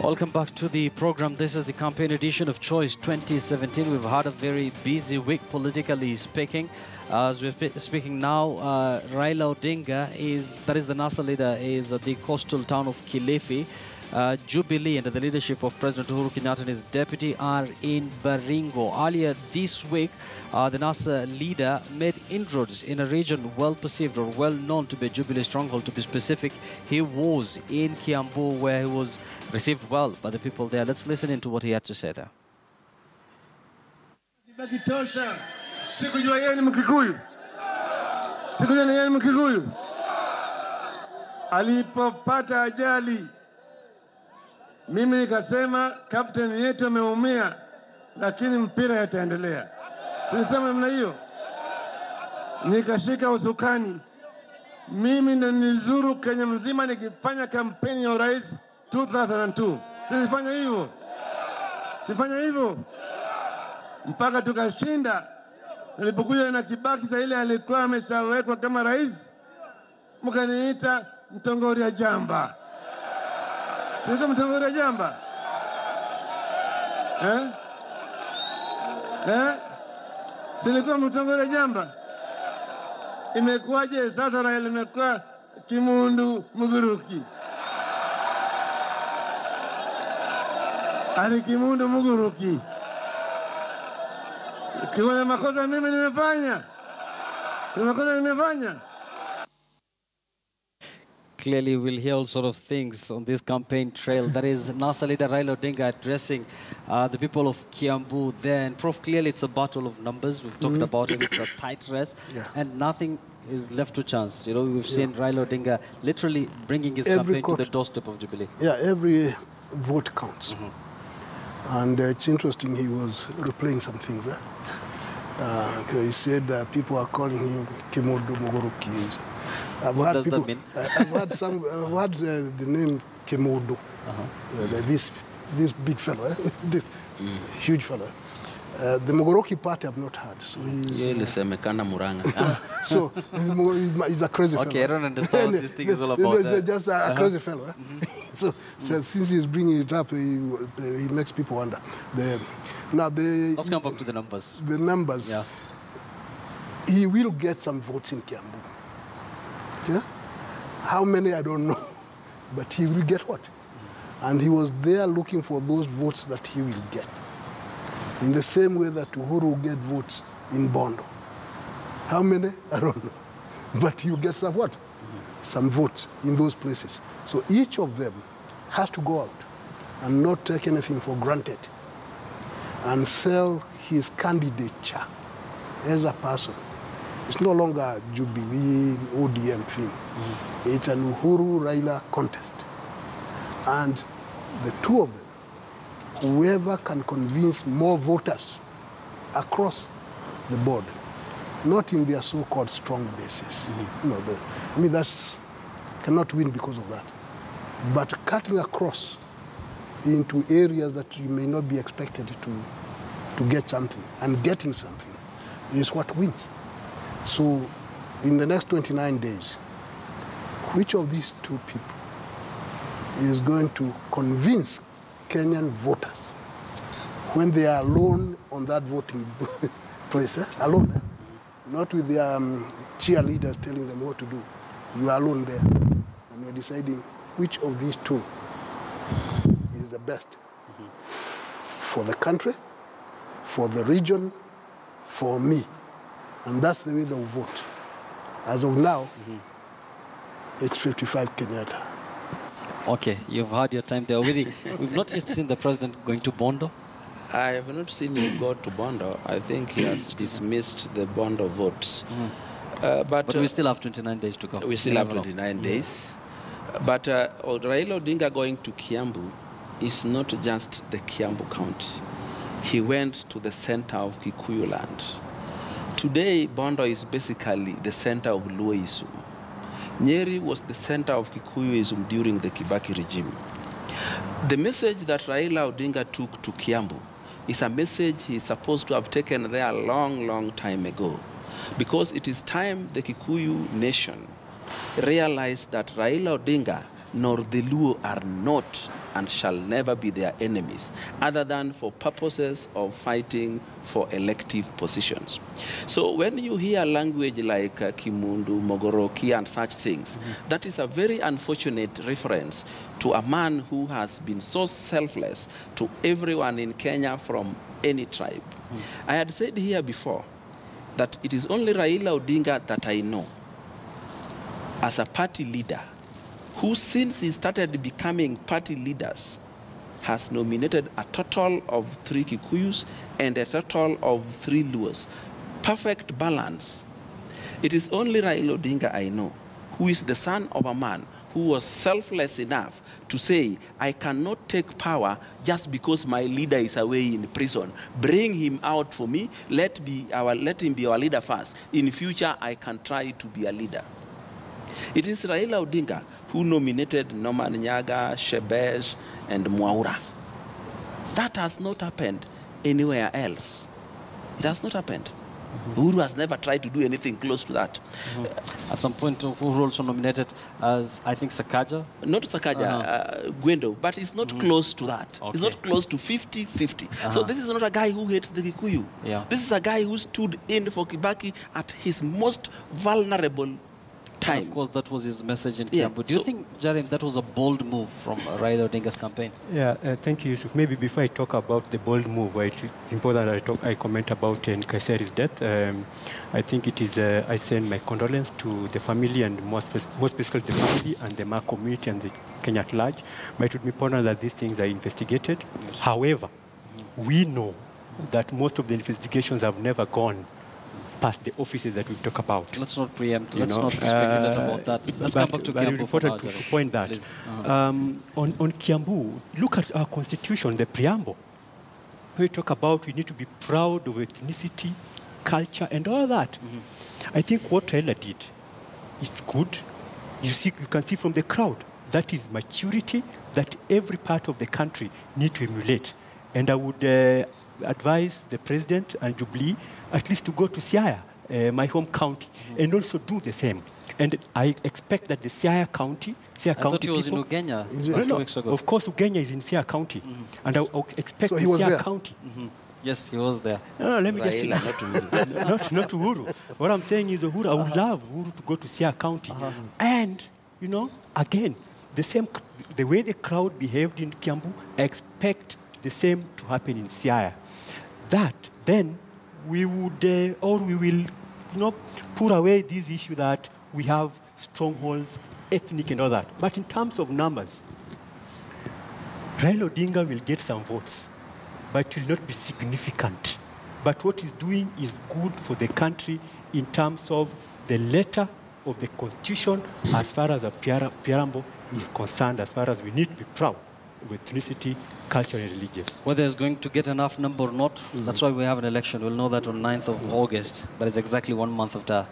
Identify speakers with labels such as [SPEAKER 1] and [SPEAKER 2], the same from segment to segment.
[SPEAKER 1] Welcome back to the program. This is the campaign edition of Choice 2017. We've had a very busy week politically speaking. As we're speaking now, Raila Odinga that is the NASA leader, is at the coastal town of Kilifi. Jubilee, under the leadership of President Uhuru Kenyatta and his deputy, are in Baringo. Earlier this week, the NASA leader made inroads in a region well perceived or well known to be a Jubilee stronghold. To be specific, he was in Kiambu, where he was received well by the people there. Let's listen into what he had to say there.
[SPEAKER 2] Alipopata ajali, mimi nikasema captain yetu ameumia, lakini mpira yataendelea. Sinisema namna hiyo. Nikashika usukani. Mimi ndo nilizuru Kenya mzima nikifanya kampeni ya urais 2002. Sinifanya hivyo. Sifanya hivyo. Mpaka tukashinda. Nilipokuja na Kibaki sa ile alikuwa ameshawekwa kama rais, mkaniita mtongori ya jamba. Sio mtongori ya jamba? Sio mtongori ya jamba? Imekuwaje sasa Raila imekuwa Kimundu Muguruki? Ali Kimundu Muguruki. Kuna makosa mimi nimefanya? Kuna makosa nimefanya?
[SPEAKER 1] Clearly, we'll hear all sort of things on this campaign trail. That is NASA leader Raila Odinga addressing the people of Kiambu there. And Prof, clearly it's a battle of numbers. We've talked about it. It's a tight race. And nothing is left to chance. You know, we've seen Raila Odinga literally bringing his campaign to the doorstep of Jubilee.
[SPEAKER 3] Yeah, every vote counts. And it's interesting, he was replaying some things. He said that people are calling him Kimundu Muguruki.
[SPEAKER 1] What does that mean?
[SPEAKER 3] I've had the name Kemodo. This big fellow, this huge fellow. The Mogoroki part I've not heard. So he's a crazy fellow.
[SPEAKER 1] Okay, I don't understand what this thing is all about.
[SPEAKER 3] He's just a crazy fellow. So since he's bringing it up, he makes people wonder.
[SPEAKER 1] Let's come back to the numbers.
[SPEAKER 3] The numbers.
[SPEAKER 1] Yes.
[SPEAKER 3] He will get some votes in Kiambu. Yeah? How many, I don't know. But he will get what? And he was there looking for those votes that he will get. In the same way that Uhuru will get votes in Bondo. How many? I don't know. But he will get some what? Some votes in those places. So each of them has to go out and not take anything for granted and sell his candidature as a person. It's no longer a Jubilee ODM thing. It's an Uhuru-Raila contest. And the two of them, whoever can convince more voters across the board, not in their so-called strong bases. No, that's cannot win because of that. But cutting across into areas that you may not be expected to get something, and getting something is what wins. So, in the next 29 days, which of these two people is going to convince Kenyan voters when they are alone on that voting place, alone, not with their cheerleaders telling them what to do. You are alone there, and you're deciding which of these two is the best for the country, for the region, for me. And that's the way they'll vote. As of now, it's 55 Kenyatta.
[SPEAKER 1] Okay, you've had your time there already. We've not yet seen the president going to Bondo.
[SPEAKER 4] I have not seen him go to Bondo. I think he has dismissed the Bondo votes.
[SPEAKER 1] But we still have 29 days to go.
[SPEAKER 4] We still have 29 days. But Raila Odinga going to Kiambu is not just the Kiambu County. He went to the center of Kikuyu land. Today, Bondo is basically the center of Luoism. Nyeri was the center of Kikuyuism during the Kibaki regime. The message that Raila Odinga took to Kiambu is a message he's supposed to have taken there a long, long time ago. Because it is time the Kikuyu nation realized that Raila Odinga nor the Luo are not and shall never be their enemies, other than for purposes of fighting for elective positions. So when you hear language like Kimundu, Mogoroki, and such things, that is a very unfortunate reference to a man who has been so selfless to everyone in Kenya from any tribe. I had said here before that it is only Raila Odinga that I know as a party leader who, since he started becoming party leaders, has nominated a total of 3 Kikuyus and a total of 3 Luos. Perfect balance. It is only Raila Odinga I know who is the son of a man who was selfless enough to say, I cannot take power just because my leader is away in prison. Bring him out for me. Let him be our leader first. In future, I can try to be a leader. It is Raila Odinga who nominated Norman Nyaga, Shebesh, and Mwaura. That has not happened anywhere else. It has not happened. Uhuru has never tried to do anything close to that.
[SPEAKER 1] At some point, Uhuru also nominated as, I think, Sakaja?
[SPEAKER 4] Not Sakaja, Gwendo, but it's not close to that.
[SPEAKER 1] Okay.
[SPEAKER 4] It's not close to 50-50. So this is not a guy who hates the Kikuyu.
[SPEAKER 1] Yeah.
[SPEAKER 4] This is a guy who stood in for Kibaki at his most vulnerable time.
[SPEAKER 1] And of course, that was his message in
[SPEAKER 4] Yeah.
[SPEAKER 1] Kiambu. Do you think, Jarim, that was a bold move from Raila Odinga's campaign?
[SPEAKER 5] Yeah, thank you, Yusuf. Maybe before I talk about the bold move, it's important that I comment about Nkaiseri's death. I think it is, I send my condolence to the family, and more specifically the family and the Ma community and the Kenya at large. But it would be important that these things are investigated. Yes. However, we know that most of the investigations have never gone past the offices that we've talked about.
[SPEAKER 1] Let's not preempt. Let's not speculate about that. Let's come back to Kiambu.
[SPEAKER 5] It's important to point that. On Kiambu, look at our constitution, the preamble. We talk about we need to be proud of ethnicity, culture, and all that. I think what Raila did is good. You can see from the crowd, that is maturity that every part of the country need to emulate. And I would advise the president and Jubilee at least to go to Siaya, my home county, and also do the same. And I expect that the Siaya County
[SPEAKER 1] I thought he was in Ugenya 2 weeks ago.
[SPEAKER 5] Of course, Ugenya is in Siaya County. And I expect
[SPEAKER 3] So
[SPEAKER 5] the
[SPEAKER 3] he was
[SPEAKER 5] Siaya
[SPEAKER 3] there.
[SPEAKER 5] County.
[SPEAKER 1] Yes, he was there.
[SPEAKER 5] No, let me
[SPEAKER 4] Raila,
[SPEAKER 5] just not Uhuru. What I'm saying is Uhuru, I would love Uhuru to go to Siaya County. And, again, the way the crowd behaved in Kiambu, I expect the same to happen in Siaya. That, then, we would, or we will, put away this issue that we have strongholds, ethnic and all that. But in terms of numbers, Raila Odinga will get some votes, but it will not be significant. But what he's doing is good for the country in terms of the letter of the Constitution as far as the preamble is concerned, as far as we need to be proud of ethnicity, culture, and religious.
[SPEAKER 1] Whether it's going to get enough number or not, that's why we have an election. We'll know that on 9th of August. That is exactly 1 month after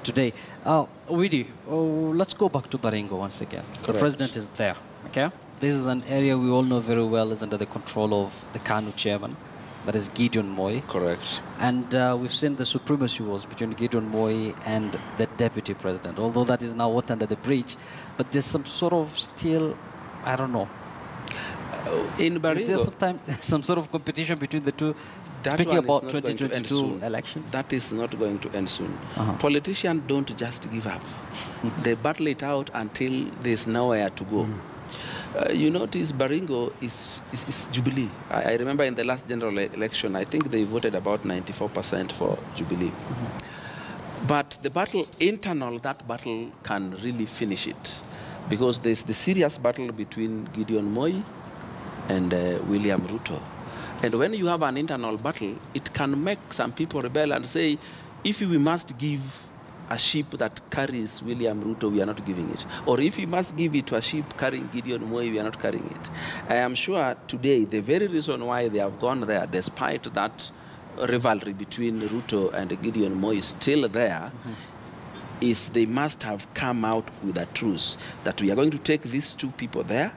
[SPEAKER 1] today. Widi, let's go back to Baringo once again.
[SPEAKER 4] Correct.
[SPEAKER 1] The president is there, okay? This is an area we all know very well is under the control of the KANU chairman, that is Gideon Moi.
[SPEAKER 4] Correct.
[SPEAKER 1] And we've seen the supremacy wars between Gideon Moi and the deputy president, although that is now what under the bridge. But there's some sort of still, I don't know.
[SPEAKER 4] In Baringo,
[SPEAKER 1] Is there sometimes some sort of competition between the two? Speaking about 2022 elections?
[SPEAKER 4] That is not going to end soon. Politicians don't just give up. They battle it out until there's nowhere to go. You notice Baringo is Jubilee. I remember in the last general election, I think they voted about 94% for Jubilee. But the battle internal, that battle can really finish it. Because there's the serious battle between Gideon Moi and William Ruto. And when you have an internal battle, it can make some people rebel and say, if we must give a sheep that carries William Ruto, we are not giving it. Or if we must give it to a sheep carrying Gideon Moi, we are not carrying it. I am sure today, the very reason why they have gone there, despite that rivalry between Ruto and Gideon Moi is still there, is they must have come out with a truce that we are going to take these two people there,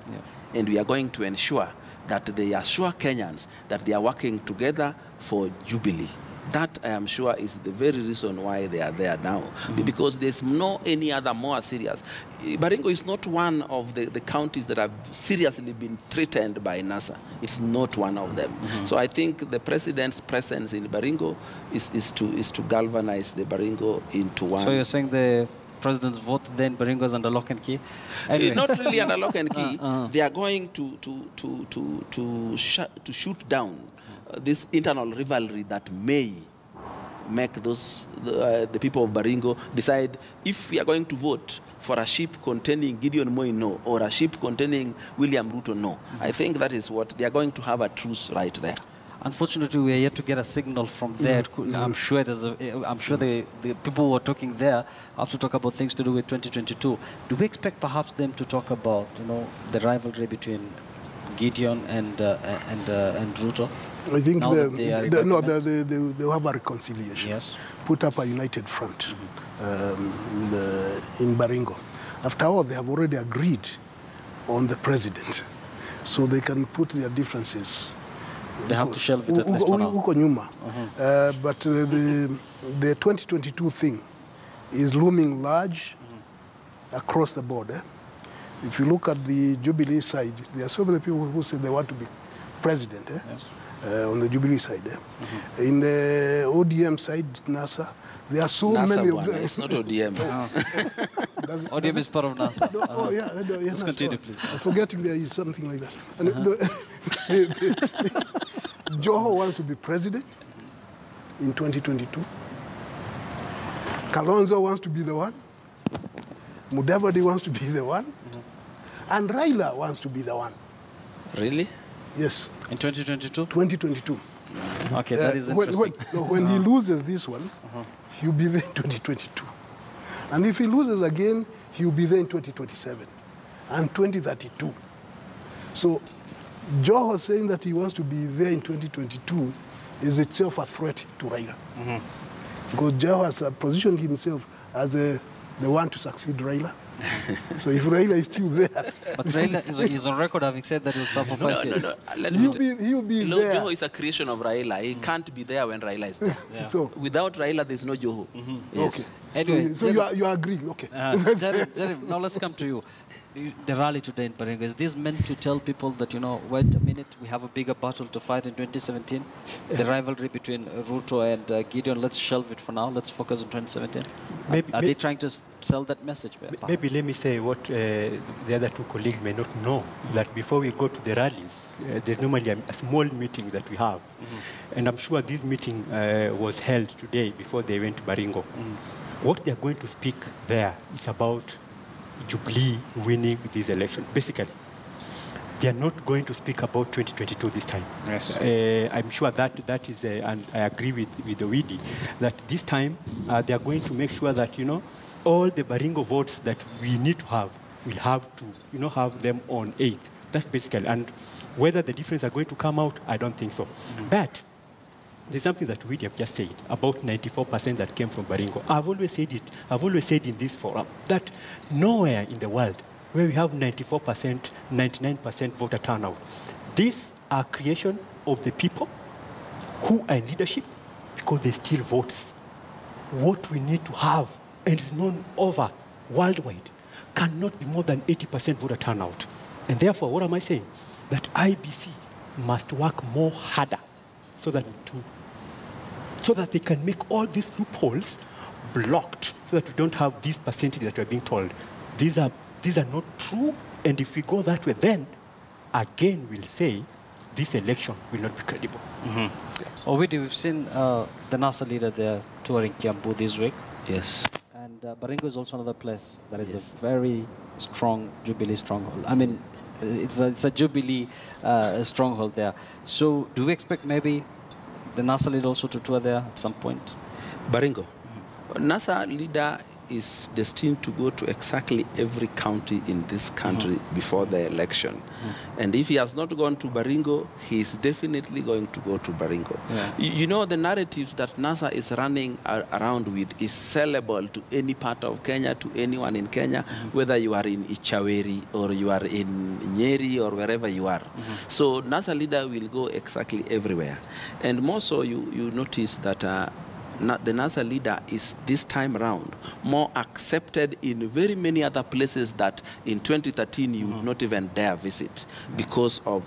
[SPEAKER 4] and we are going to ensure that they assure Kenyans that they are working together for Jubilee. That, I am sure, is the very reason why they are there now, because there's no any other more serious. Baringo is not one of the counties that have seriously been threatened by NASA. It's not one of them. So I think the president's presence in Baringo is to galvanize the Baringo into one.
[SPEAKER 1] So you're saying the president's vote then Baringo is under lock and key? Anyway.
[SPEAKER 4] Not really under lock and key. They are going to shoot down this internal rivalry that may make the people of Baringo decide if we are going to vote for a ship containing Gideon Moi, no, or a ship containing William Ruto, no. I think that is what they are going to have a truce right there.
[SPEAKER 1] Unfortunately, we are yet to get a signal from there. I'm sure I'm sure the people who are talking there have to talk about things to do with 2022. Do we expect perhaps them to talk about the rivalry between Gideon and Ruto?
[SPEAKER 3] I think they'll have a reconciliation.
[SPEAKER 1] Yes.
[SPEAKER 3] Put up a united front in Baringo. After all, they have already agreed on the president, so they can put their differences.
[SPEAKER 1] They have to shelve it at least for now.
[SPEAKER 3] But the 2022 thing is looming large across the board. If you look at the Jubilee side, there are so many people who say they want to be president.
[SPEAKER 1] Yes.
[SPEAKER 3] On the Jubilee side. In the ODM side, NASA, there are so many of them.
[SPEAKER 4] It's not ODM.
[SPEAKER 1] ODM is part of NASA.
[SPEAKER 3] Let's
[SPEAKER 1] continue, please.
[SPEAKER 3] I'm forgetting there is something like that. And Joho wants to be president in 2022. Kalonzo wants to be the one. Mudavadi wants to be the one. And Raila wants to be the one.
[SPEAKER 4] Really?
[SPEAKER 3] Yes.
[SPEAKER 1] In 2022?
[SPEAKER 3] 2022.
[SPEAKER 1] Okay, that is interesting.
[SPEAKER 3] When he loses this one, he'll be there in 2022. And if he loses again, he'll be there in 2027 and 2032. So Joho saying that he wants to be there in 2022 is itself a threat to Raila. Because Joho has positioned himself as the one to succeed Raila. So if Raila is still there...
[SPEAKER 1] But Raila is on record having said that he'll suffer 5 years.
[SPEAKER 3] He'll be there.
[SPEAKER 4] Joho is a creation of Raila. He can't be there when Raila is there.
[SPEAKER 3] So,
[SPEAKER 4] without Raila, there's no Joho.
[SPEAKER 3] Yes. Okay.
[SPEAKER 1] Anyway,
[SPEAKER 3] so you are agreeing. Okay.
[SPEAKER 1] Jerry, now let's come to you. The rally today in Baringo, is this meant to tell people that, wait a minute, we have a bigger battle to fight in 2017? The rivalry between Ruto and Gideon, let's shelve it for now. Let's focus on 2017. Are they trying to sell that message?
[SPEAKER 5] Maybe let me say what the other two colleagues may not know, that before we go to the rallies, there's normally a small meeting that we have. And I'm sure this meeting was held today before they went to Baringo. What they're going to speak there is about Jubilee winning this election. Basically, they are not going to speak about 2022 this time.
[SPEAKER 1] Yes.
[SPEAKER 5] I'm sure that is, and I agree with Owidi, that this time they are going to make sure that, all the Baringo votes that we need to have, we'll have to, have them on 8th. That's basically, and whether the difference are going to come out, I don't think so. But there's something that we have just said about 94% that came from Baringo. I've always said it. I've always said in this forum that nowhere in the world where we have 94%, 99% voter turnout, these are creation of the people who are in leadership because they steal votes. What we need to have, and it's known over worldwide, cannot be more than 80% voter turnout. And therefore, what am I saying? That IBC must work more harder so that they can make all these loopholes blocked, so that we don't have this percentage that we're being told. These are not true, and if we go that way, then again we'll say this election will not be credible.
[SPEAKER 1] Owidi, we've seen the NASA leader there touring Kiambu this week.
[SPEAKER 4] Yes.
[SPEAKER 1] And Baringo is also another place that is a very strong Jubilee stronghold. I mean, it's a Jubilee stronghold there. So do we expect maybe the NASA leader also to tour there at some point?
[SPEAKER 4] Baringo. NASA leader is destined to go to exactly every county in this country before the election. And if he has not gone to Baringo, he is definitely going to go to Baringo.
[SPEAKER 1] Yeah.
[SPEAKER 4] You know, the narrative that NASA is running around with is sellable to any part of Kenya, to anyone in Kenya, whether you are in Ichaweri or you are in Nyeri or wherever you are. So NASA leader will go exactly everywhere. And more so, you notice that the NASA leader is this time around more accepted in very many other places that in 2013 you would not even dare visit because of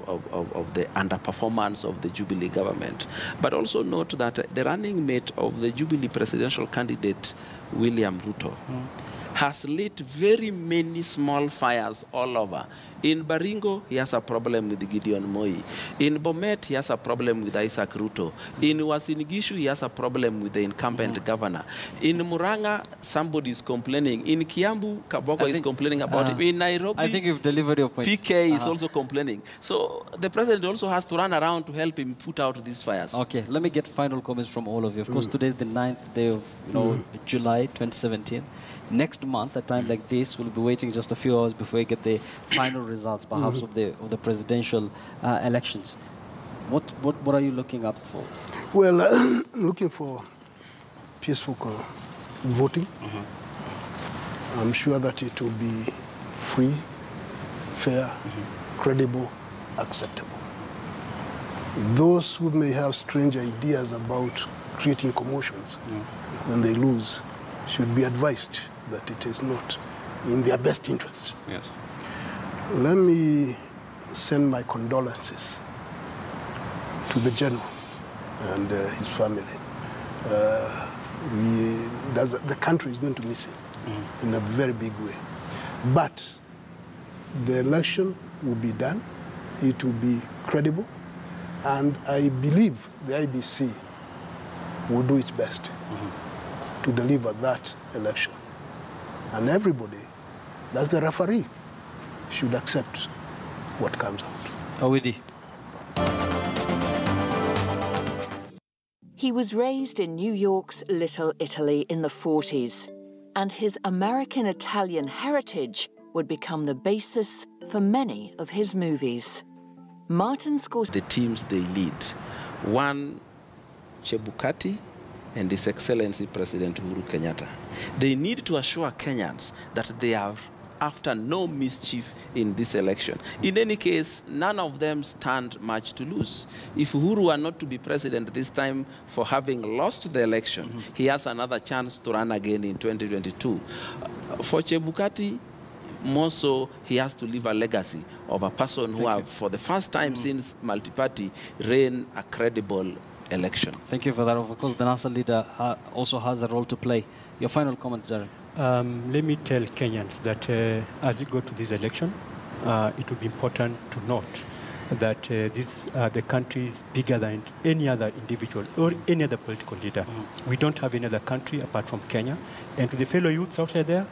[SPEAKER 4] the underperformance of the Jubilee government. But also note that the running mate of the Jubilee presidential candidate, William Ruto, has lit very many small fires all over. In Baringo, he has a problem with Gideon Moi. In Bomet, he has a problem with Isaac Ruto. In Uasin Gishu, he has a problem with the incumbent governor. In Muranga, somebody is complaining. In Kiambu, Kaboko is complaining about it. In Nairobi,
[SPEAKER 1] I think you've delivered your point.
[SPEAKER 4] PK is also complaining. So the president also has to run around to help him put out these fires.
[SPEAKER 1] Okay, let me get final comments from all of you. Of course, today is the 9th day of July 2017. Next month, at a time like this, we'll be waiting just a few hours before we get the final results, perhaps, of the presidential elections. What are you looking up for?
[SPEAKER 3] Well, looking for peaceful voting. I'm sure that it will be free, fair, credible, acceptable. Those who may have strange ideas about creating commotions when they lose should be advised that it is not in their best interest.
[SPEAKER 1] Yes.
[SPEAKER 3] Let me send my condolences to the general and his family. The country is going to miss him in a very big way. But the election will be done. It will be credible. And I believe the IBC will do its best to deliver that election. And everybody, that's the referee, should accept what comes out.
[SPEAKER 1] Awidi.
[SPEAKER 6] He was raised in New York's Little Italy in the 40s, and his American-Italian heritage would become the basis for many of his movies. Martin Scorsese.
[SPEAKER 4] The teams they lead. One, Chebukati, and His Excellency President Uhuru Kenyatta. They need to assure Kenyans that they are after no mischief in this election. In any case, none of them stand much to lose. If Uhuru were not to be president this time for having lost the election, he has another chance to run again in 2022. For Chebukati, more so, he has to leave a legacy of a person who have, for the first time since multi-party, ran a credible election.
[SPEAKER 1] Thank you for that. Of course, the NASA leader also has a role to play. Your final comment, Jared.
[SPEAKER 5] Let me tell Kenyans that as we go to this election, it will be important to note that the country is bigger than any other individual or any other political leader. We don't have any other country apart from Kenya. And to the fellow youths outside there,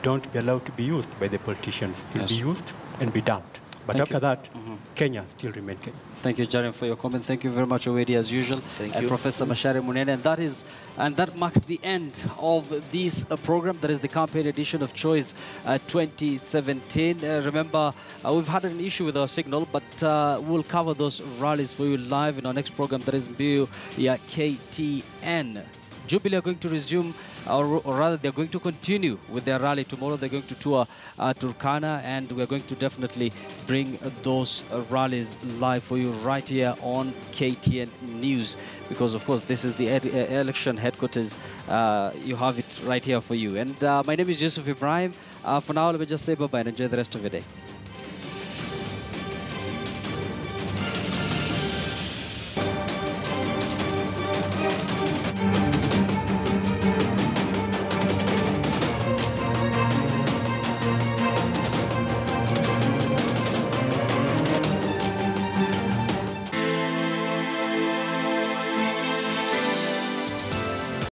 [SPEAKER 5] don't be allowed to be used by the politicians. You'll be used and be damned. But after that, Kenya still remains Kenya.
[SPEAKER 1] Thank you, Jaren, for your comment. Thank you very much, Owedi, as usual.
[SPEAKER 4] Thank you.
[SPEAKER 1] Professor Macharia Munene. And that marks the end of this program. That is the campaign edition of Choice 2017. Remember, we've had an issue with our signal, but we'll cover those rallies for you live in our next program. That is Mbiu ya KTN. Jubilee are going to resume, or rather they're going to continue with their rally tomorrow. They're going to tour Turkana, and we're going to definitely bring those rallies live for you right here on KTN News, because of course this is the election headquarters. You have it right here for you. And my name is Yusuf Ibrahim. For now, let me just say bye-bye and enjoy the rest of your day.